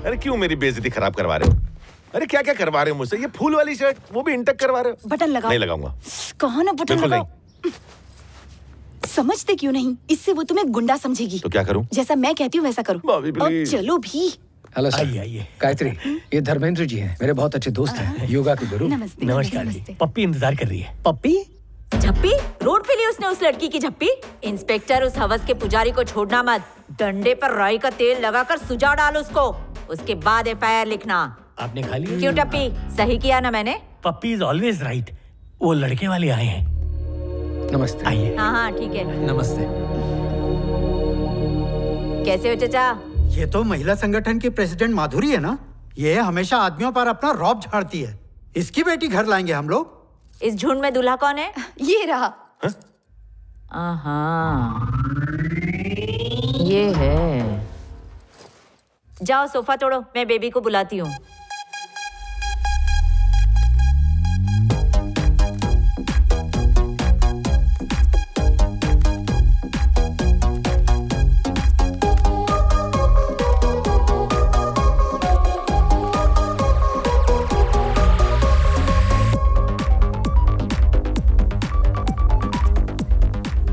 अरे क्यों मेरी बेइज्जती खराब करवा रहे हो? अरे क्या क्या करवा रहे हो मुझसे? ये फूल वाली शर्ट वो भी इंटक करवा रहे हो? बटन लगाओ। नहीं लगाऊंगा। कहो ना बटन बिल्कुल लगाओ। समझते क्यों नहीं? इससे वो तुम्हें गुंडा समझेगी। तो क्या करूं? जैसा मैं कहती हूँ वैसा करो। भाभी, अब प्लीज। चलो भी। Hello sir. आइए आइए। गायत्री, ये धर्मेंद्र जी हैं, मेरे बहुत अच्छे दोस्त हैं, योगा के गुरु। नमस्ते। नमस्कार जी। नमस्ते। पप्पी इंतजार कर रही है। पप्पी झप्पी रोड पे ली उसने उस लड़की की झप्पी। इंस्पेक्टर, उस हवस के पुजारी को छोड़ना मत। डंडे पर राई का तेल लगाकर सुझा डाल उसको। उसके बाद एफआईआर लिखना। आपने खा ली? क्यों टप्पी, सही किया ना मैंने? पप्पी इज ऑलवेज राइट। वो लड़के वाले आए हैं। नमस्ते। आइए। हाँ हाँ ठीक है। नमस्ते। कैसे हो चचा? ये तो महिला संगठन की प्रेसिडेंट माधुरी है ना? ये हमेशा आदमियों पर अपना रौब झाड़ती है। इसकी बेटी घर लाएंगे हम लोग। इस झुंड में दूल्हा कौन है? ये रहा। ये है। जाओ सोफा तोड़ो, मैं बेबी को बुलाती हूँ।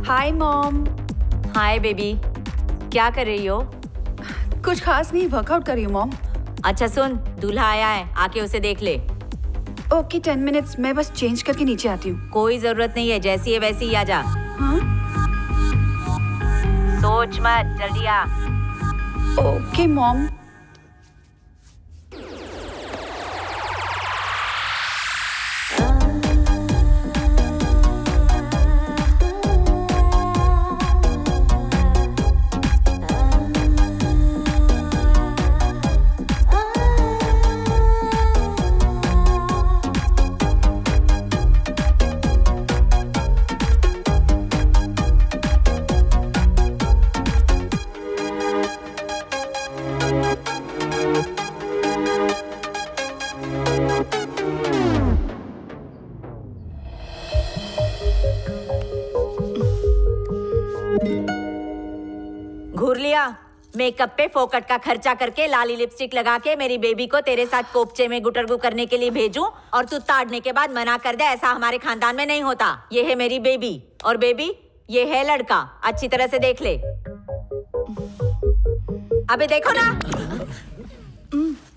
Hi mom. हाय बेबी, क्या कर रही हो? कुछ खास नहीं, वर्कआउट कर रही हूँ मॉम। अच्छा सुन, दूल्हा आया है, आके उसे देख ले। ओके 10 मिनट्स, मैं बस चेंज करके नीचे आती हूँ। कोई जरूरत नहीं है, जैसी है वैसी ही आ जा। हाँ? सोच मत, जल्दी आ। Okay mom. घूर लिया? मेकअप पे फोकट का खर्चा करके लाली लिपस्टिक लगा के मेरी बेबी को तेरे साथ कोपचे में गुटरगू करने के लिए भेजूं और तू ताड़ने के बाद मना कर दे? ऐसा हमारे खानदान में नहीं होता। ये है मेरी बेबी, और बेबी ये है लड़का। अच्छी तरह से देख ले। अबे देखो ना।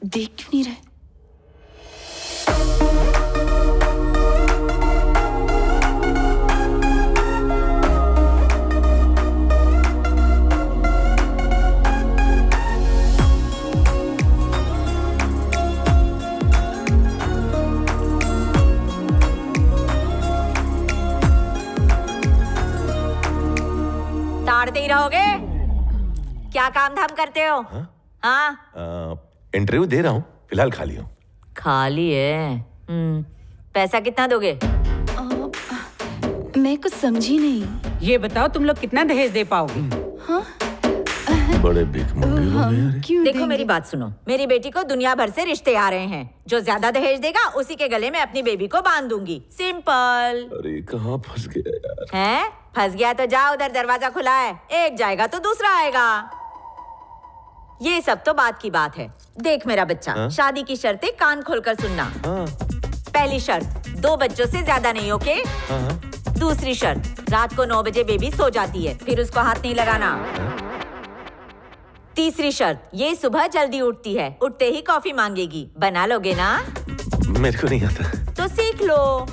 देख क्यों नहीं रहे? ताड़ते ही रहोगे? क्या काम धाम करते हो? हाँ? इंटरव्यू दे रहा हूँ, फिलहाल खाली हूँ। खाली है। पैसा कितना दोगे? मैं कुछ समझी नहीं। ये बताओ तुम लोग कितना दहेज दे पाओगे? बड़े भीख मंगे लोग हैं यार। क्यों देखो देंगे? मेरी बात सुनो, मेरी बेटी को दुनिया भर से रिश्ते आ रहे हैं। जो ज्यादा दहेज देगा उसी के गले में अपनी बेबी को बांध दूंगी। सिंपल अरे कहाँ फंस गया यार। है। फंस गया तो जा, उधर दरवाजा खुला है, एक जाएगा तो दूसरा आएगा। ये सब तो बात की बात है। देख मेरा बच्चा, हाँ? शादी की शर्तें कान खोलकर सुनना। हाँ, पहली शर्त, 2 बच्चों से ज्यादा नहीं, ओके? हाँ, दूसरी शर्त, रात को 9 बजे बेबी सो जाती है, फिर उसको हाथ नहीं लगाना। तीसरी शर्त, ये सुबह जल्दी उठती है, उठते ही कॉफी मांगेगी। बना लोगे ना? मेरे को नहीं आता। तो सीख लो।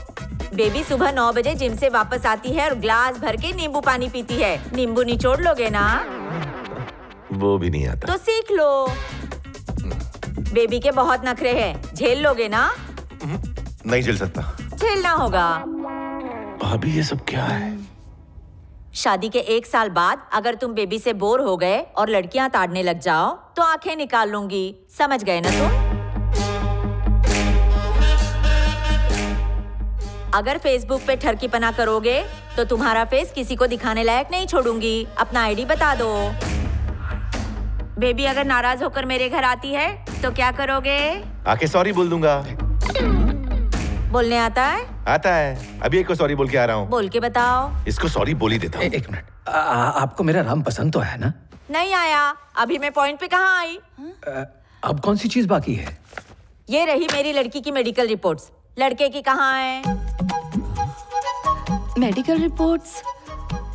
बेबी सुबह 9 बजे जिम से वापस आती है और ग्लास भर के नींबू पानी पीती है। नींबू निचोड़ लोगे ना? वो भी नहीं आता। तो सीख लो। बेबी के बहुत नखरे हैं, झेल लोगे ना? नहीं झेल सकता। झेलना होगा। भाभी ये सब क्या है? शादी के 1 साल बाद अगर तुम बेबी से बोर हो गए और लड़कियां ताड़ने लग जाओ तो आंखें निकाल लूंगी। समझ गए ना तुम? अगर फेसबुक पे ठरकीपना करोगे तो तुम्हारा फेस किसी को दिखाने लायक नहीं छोड़ूंगी। अपना आईडी बता दो। बेबी अगर नाराज होकर मेरे घर आती है तो क्या करोगे? आके सॉरी बोल दूंगा। बोलने आता है? आता है, अभी एक को सॉरी बोल के आ रहा हूँ। बोल के बताओ। इसको सॉरी बोल ही देता हूँ। एक मिनट, आपको मेरा राम पसंद तो आया ना? नहीं आया। अभी मैं पॉइंट पे कहाँ आई? अब कौन सी चीज बाकी है? ये रही मेरी लड़की की मेडिकल रिपोर्ट्स। लड़के की कहाँ है? Medical reports?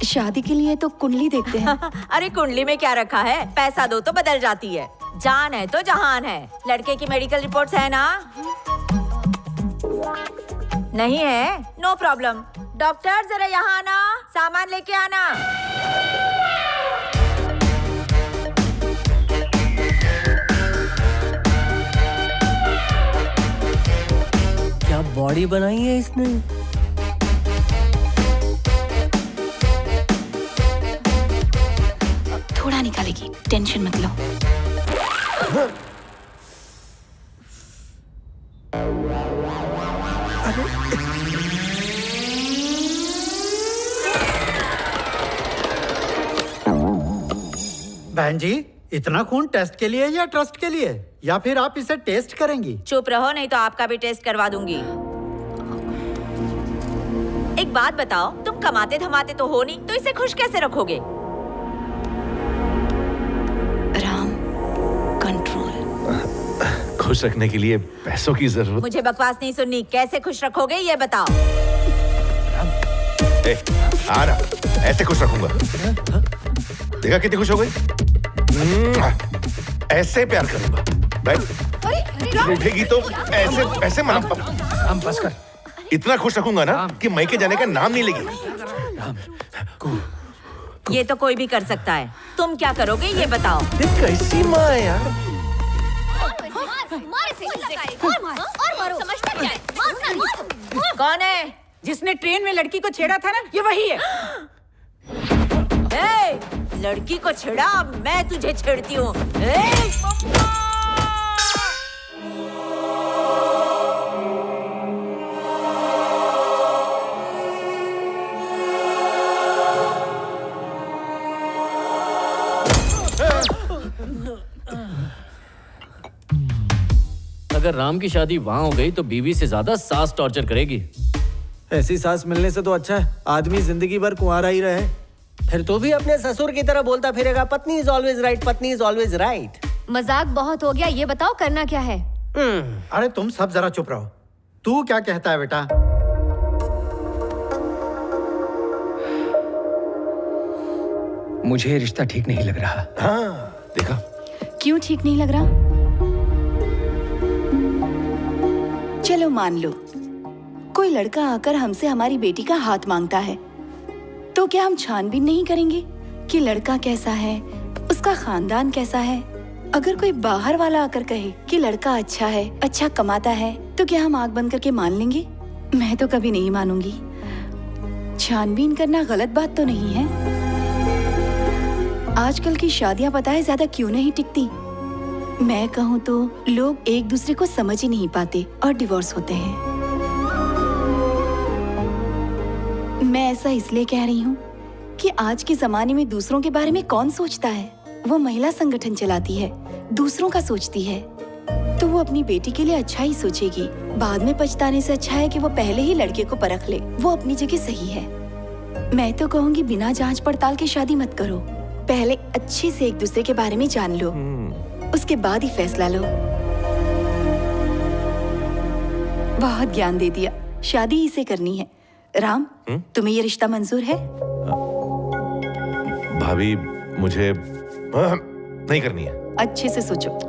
शादी के लिए तो कुंडली देखते हैं। अरे कुंडली में क्या रखा है? पैसा दो तो बदल जाती है। जान है तो जहान है। लड़के की मेडिकल रिपोर्ट्स है ना? नहीं है? No problem. डॉक्टर जरा यहाँ आना, सामान लेके आना। क्या बॉडी बनाई है इसने? थोड़ा निकालेगी, टेंशन मत लो। बहन जी, इतना खून टेस्ट के लिए या ट्रस्ट के लिए, या फिर आप इसे टेस्ट करेंगी? चुप रहो, नहीं तो आपका भी टेस्ट करवा दूंगी। एक बात बताओ, तुम कमाते धमाते तो हो नहीं, तो इसे खुश कैसे रखोगे? राम, कंट्रोल। खुश रखने के लिए पैसों की जरूरत। मुझे बकवास नहीं सुननी। कैसे खुश रखोगे ये बताओ। आ ना, ऐसे खुश रखूंगा। देखा कितनी खुश हो गई? ऐसे प्यार करूंगा। बैठ। उठेगी तो ऐसे ऐसे हम बस कर। इतना खुश रखूंगा ना कि मैके जाने का नाम नहीं लेगी। ये तो कोई भी कर सकता है। तुम क्या करोगे ये बताओ। ये कैसी माँ है यार? कौन है? जिसने ट्रेन में लड़की को छेड़ा था ना, ये वही है। ए, लड़की को छेड़ा, अब मैं तुझे छेड़ती हूँ। अगर राम की शादी वहाँ हो गई तो बीवी से ज्यादा सास टॉर्चर करेगी। ऐसी सास मिलने से तो अच्छा है आदमी जिंदगी भर कुंवारा ही रहे। फिर तो भी अपने ससुर की तरह बोलता फिरेगा, पत्नी इज ऑलवेज राइट, पत्नी इज ऑलवेज राइट। मजाक बहुत हो गया, ये बताओ करना क्या है? अरे तुम सब जरा चुप रहो। तू क्या कहता है बेटा? मुझे ये रिश्ता ठीक नहीं लग रहा। हाँ, देखा? क्यों ठीक नहीं लग रहा? चलो मान लो कोई लड़का आकर हमसे हमारी बेटी का हाथ मांगता है, तो क्या हम छानबीन नहीं करेंगे कि लड़का कैसा है, उसका खानदान कैसा है? अगर कोई बाहर वाला आकर कहे कि लड़का अच्छा है, अच्छा कमाता है, तो क्या हम आंख बंद करके मान लेंगे? मैं तो कभी नहीं मानूंगी। छानबीन करना गलत बात तो नहीं है। आजकल की शादियां पता है ज्यादा क्यों नहीं टिकती? मैं कहूँ तो लोग एक दूसरे को समझ ही नहीं पाते और डिवोर्स होते हैं। मैं ऐसा इसलिए कह रही हूँ कि आज के जमाने में दूसरों के बारे में कौन सोचता है? वो महिला संगठन चलाती है, दूसरों का सोचती है, तो वो अपनी बेटी के लिए अच्छा ही सोचेगी। बाद में पछताने से अच्छा है कि वो पहले ही लड़के को परख ले, वो अपनी जगह सही है। मैं तो कहूँगी बिना जांच पड़ताल के शादी मत करो। पहले अच्छे से एक दूसरे के बारे में जान लो, उसके बाद ही फैसला लो। बहुत ज्ञान दे दिया, शादी इसे करनी है। राम, तुम्हें ये रिश्ता मंजूर है? भाभी, मुझे नहीं करनी है। अच्छे से सोचो।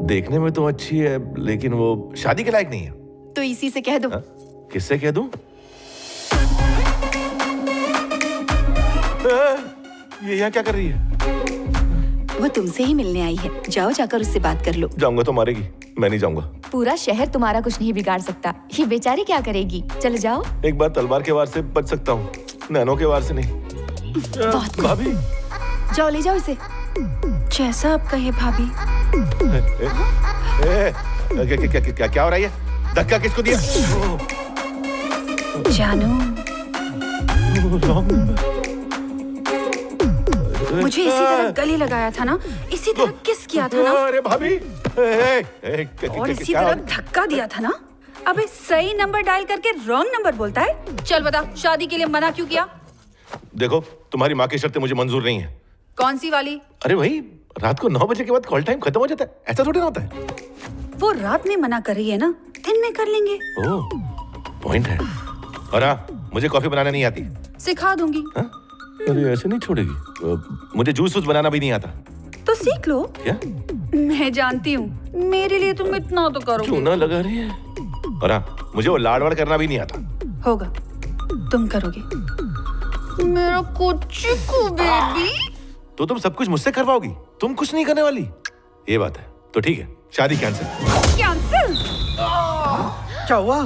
देखने में तो अच्छी है, लेकिन वो शादी के लायक नहीं है। तो इसी से कह दो। किससे कह दूं? ये यहाँ क्या कर रही है? वो तुमसे ही मिलने आई है, जाओ जाकर उससे बात कर लो। जाऊंगा तो मारेगी, मैं नहीं जाऊंगा। पूरा शहर तुम्हारा कुछ नहीं बिगाड़ सकता, ये बेचारी क्या करेगी? चलो जाओ। एक बार तलवार के वार से बच सकता हूँ, नैनो के वार से नहीं। भाभी, जाओ ले जाओ इसे। जैसा आप कहे भाभी। क्या हो रहा है? धक्का किसको दिया? जानू, मुझे इसी तरह गले लगाया था ना, इसी तरह किस किया था ना। अरे भाभी, और इसी तरह धक्का दिया था ना। अबे सही नंबर डायल करके रॉन्ग नंबर बोलता है। चल बता, शादी के लिए मना क्यों किया? देखो, तुम्हारी माँ की शर्तें मुझे मंजूर नहीं है। कौन सी वाली? अरे भाई, रात को 9 बजे के बाद कॉल टाइम खत्म हो जाता है, ऐसा थोड़ी ना होता है। वो रात में मना कर रही है ना, दिन में कर लेंगे। ओह, पॉइंट है। और हाँ, मुझे कॉफी बनाना नहीं आती। सिखा दूंगी। हाँ? अरे ऐसे नहीं छोड़ेगी। मुझे जूस बनाना भी नहीं आता। तो सीख लो। क्या? मैं जानती हूँ, मेरे लिए तुम इतना तो करोगे। क्यों ना लगा रही है। और हाँ, मुझे वो लाड़ करना भी नहीं आता। होगा, तुम करोगे। मेरा कुचिकू बेबी। तो तुम सब कुछ मुझसे करवाओगी, तुम कुछ नहीं करने वाली। ये बात है, तो ठीक है, शादी कैंसिल। कैंसिल? क्या हुआ?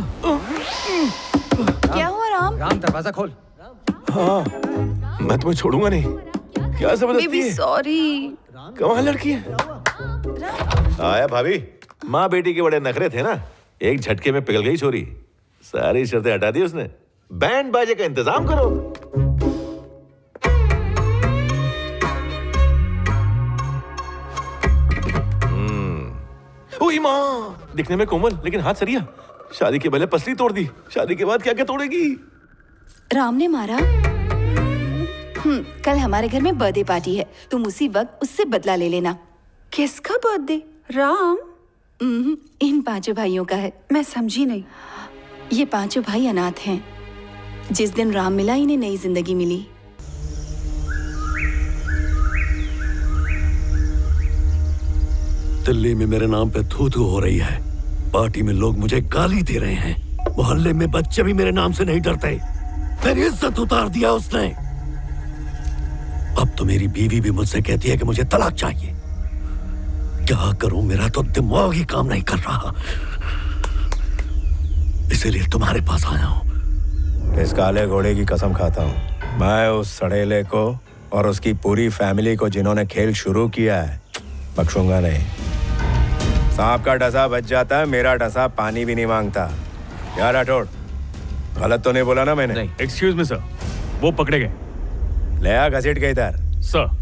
क्या हुआ राम? राम दरवाजा खोल। हाँ, मैं तुम्हें छोड़ूंगा नहीं। क्या जबरदस्ती बेबी है? सॉरी। कमाल लड़की है। आया भाभी, माँ बेटी के बड़े नखरे थे ना, एक झटके में पिघल गई छोरी। सारी शर्तें हटा दी उसने। बैंड बाजे का इंतजाम करो। ओए माँ, दिखने में कोमल लेकिन हाथ सरिया। शादी के पहले पसली तोड़ दी, शादी के बाद क्या क्या तोड़ेगी। राम ने मारा? कल हमारे घर में बर्थडे पार्टी है, तुम उसी वक्त उससे बदला ले लेना। किसका बर्थडे? राम? इन 5 भाइयों का है। मैं समझी नहीं। ये 5 भाई अनाथ हैं। जिस दिन राम मिला, इन्हें नई जिंदगी मिली। दिल्ली में मेरे नाम पे थू-थू हो रही है। पार्टी में लोग मुझे गाली दे रहे हैं। मोहल्ले में बच्चे भी मेरे नाम से नहीं डरते। मेरी इज्जत उतार दिया उसने। अब तो मेरी बीवी भी मुझसे कहती है कि मुझे तलाक चाहिए। क्या करूं, मेरा तो दिमाग ही काम नहीं कर रहा। इसीलिए तुम्हारे पास आया हूं। इस काले घोड़े की कसम खाता हूं, मैं उस सड़ेले को और उसकी पूरी फैमिली को, जिन्होंने खेल शुरू किया है, बख्शूंगा नहीं। सांप का डसा बच जाता है, मेरा डसा पानी भी नहीं मांगता। यार राठौड़, गलत तो नहीं बोला ना मैंने? नहीं। एक्सक्यूज मी सर, वो पकड़े गए। ले आ घसीट के इधर। सर